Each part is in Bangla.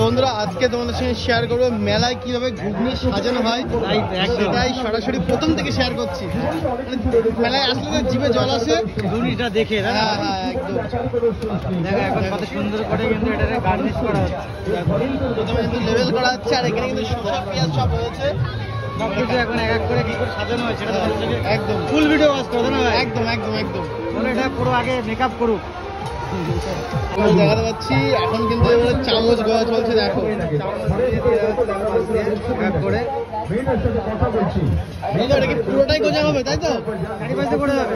বন্ধুরা আজকে তোমাদের সঙ্গে শেয়ার করবো মেলায় কিভাবে ঘুগনি সাজানো হয়, সেটাই সরাসরি প্রথম থেকে শেয়ার করছি। মেলায় আসলে জিভে জল আসে ঘুগনিটা দেখে। হ্যাঁ হ্যাঁ একদম। দেখো এখন কত সুন্দর করে কিন্তু এটাকে গার্নিশ করা হচ্ছে। প্রথমে কিন্তু লেভেল করা হচ্ছে, আর এখানে কিন্তু শসা পেঁয়াজ সব রয়েছে। সবকিছু এখন এক এক করে কি করে সাজানো হয় সেটা একদম ফুল ভিডিও আসতে হবে না? একদম একদম একদম। বলে এটা পুরো আগে মেকআপ করুক। আমরা দেখাতে পাচ্ছি এখন কিন্তু এবারে চামচ গোয়া চলছে। দেখো করে এটা কি পুরোটাই গোজা হবে, তাই তো? চারিপাশে করে যাবে।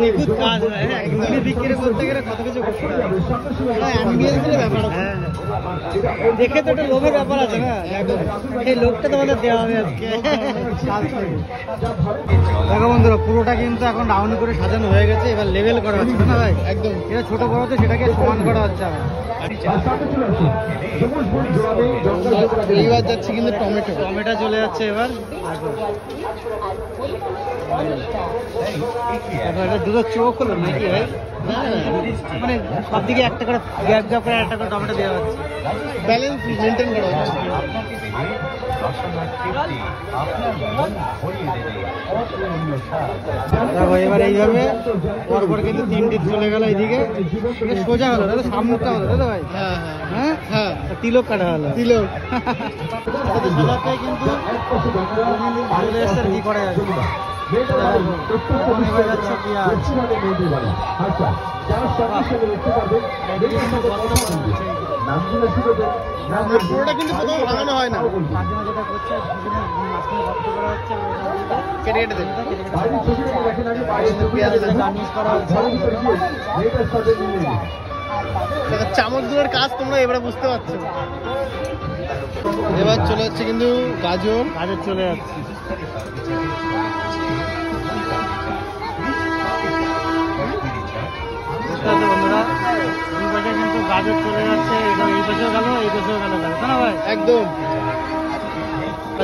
নিখুঁত কাজ হয়। হ্যাঁ, ঘুগনি বিক্রি করতে গেলে কত কিছু করতে হবে। অ্যাম্বিয়েন্সের ব্যাপার আছে। হ্যাঁ, দেখে তো একটা লোভের ব্যাপার আছে না? এই লোকটা তোমাদের দেওয়া হবে আজকে। দেখো বন্ধুরা পুরোটা কিন্তু এখন রাউন্ড করে সাজানো হয়ে গেছে, এবার লেভেল করা হচ্ছে না ভাই? একদম। এটা ছোট বড় তো সেটাকে সমান করা হচ্ছে। এইবার যাচ্ছে কিন্তু টমেটো চলে যাচ্ছে এবার। এটা দুটো চোখ হলো নাকি ভাই? মানে সব দিকে একটা করে গ্যাপ গ্যাপ করে একটা করে টমেটো দেওয়া হচ্ছে, ব্যালেন্স মেনটেন করা হচ্ছে। দেখো এবার এইভাবে পরপর কিন্তু তিনটে চলে গেল, এইদিকে সোজা হলো, দাদা সামনেটা হলো, দাদা ভাই? হ্যাঁ হ্যাঁ হ্যাঁ তিলক কাটা হলো। তিলক কিন্তু চলে এসছে, কি করা যাবে? এবার যাচ্ছে পেঁয়াজ। পুরোটা কিন্তু প্রথমে ভাঙানো হয় না, যেটা করছে মাঝখানে ভর্তি করা হচ্ছে, কেটে কেটে দেবে। গার্নিশ করা হচ্ছে। চামচগুলোর কাজ তোমরা এবারে বুঝতে পারছো। এবার চলে যাচ্ছে কিন্তু গাজর চলে যাচ্ছে। বন্ধুরা দুই পাশে কিন্তু গাজর চলে যাচ্ছে, এই পাশেও গেল এই পাশেও গেল, তাই না ভাই? একদম।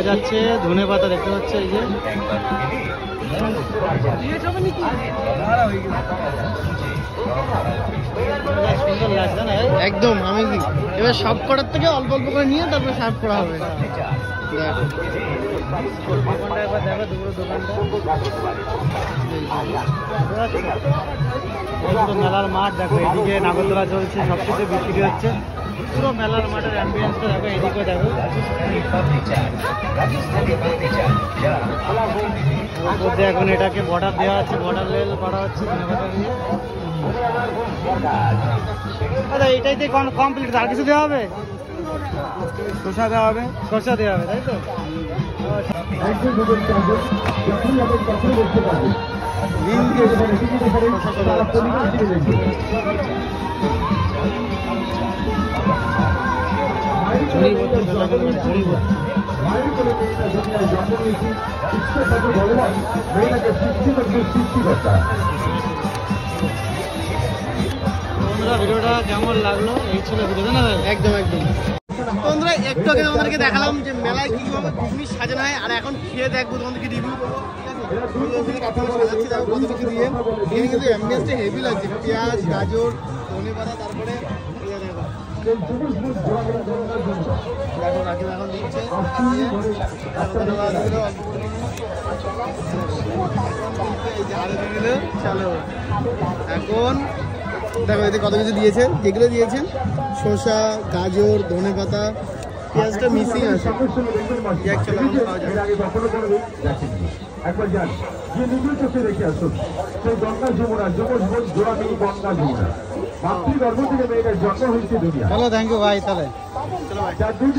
যাচ্ছে ধনে পাতা দেখতে পাচ্ছে, এই যে সুন্দর লাগছে না? একদম আমেজিং। এবার সব করার থেকে অল্প অল্প করে নিয়ে তারপরে সার্ভ করা হবে। মেলার মাঠ দেখো, এদিকে নাগরদোলা চলছে, সবকিছু বিক্রি হচ্ছে। পুরো মেলার মাঠের অ্যাম্বিয়েন্সটা দেখো, এদিকে দেখো। এখন এটাকে বর্ডার দেওয়া হচ্ছে, বর্ডার লেভেল করা হচ্ছে ধনেপাতা দিয়ে। আচ্ছা এটাইতে কমপ্লিট, আর কিছু দেওয়া হবে? শসা দেওয়া হবে, শসা দেওয়া হবে, তাই তো? ভিডিওটা কেমন লাগলো এই ছিল ভিডিও না? একদম একদম। বন্ধুরা একটু আগে তোমাদেরকে দেখালাম যে মেলায় কিভাবে ঘুগনি সাজানো হয়, আর এখন খেয়ে দেখবো, তোমাদেরকে রিভিউ করবো। সাজাচ্ছি দেখো কত কিছু দিয়ে। এখানে কিন্তু অ্যাম্বিয়েন্সটা হেভি লাগছে, পেঁয়াজ গাজর ধনে পাতা, তারপরে দেখো রাকিব এখন দিচ্ছে। চলো এখন দেখো এতে কত কিছু দিয়েছেন, যেগুলো দিয়েছেন শসা গাজর ধনে পাতা, পেঁয়াজটা মিসিং আছে। একবার যান গিয়ে নিজের চোখে দেখে আসুন সেই গঙ্গা যমুনা জোড়া মিল গঙ্গা যমুনা মাতৃগর্ভ থেকে মেয়েটার জন্ম হয়েছে দুনিয়া। চলো থ্যাংক ইউ ভাই, তাহলে যার দুই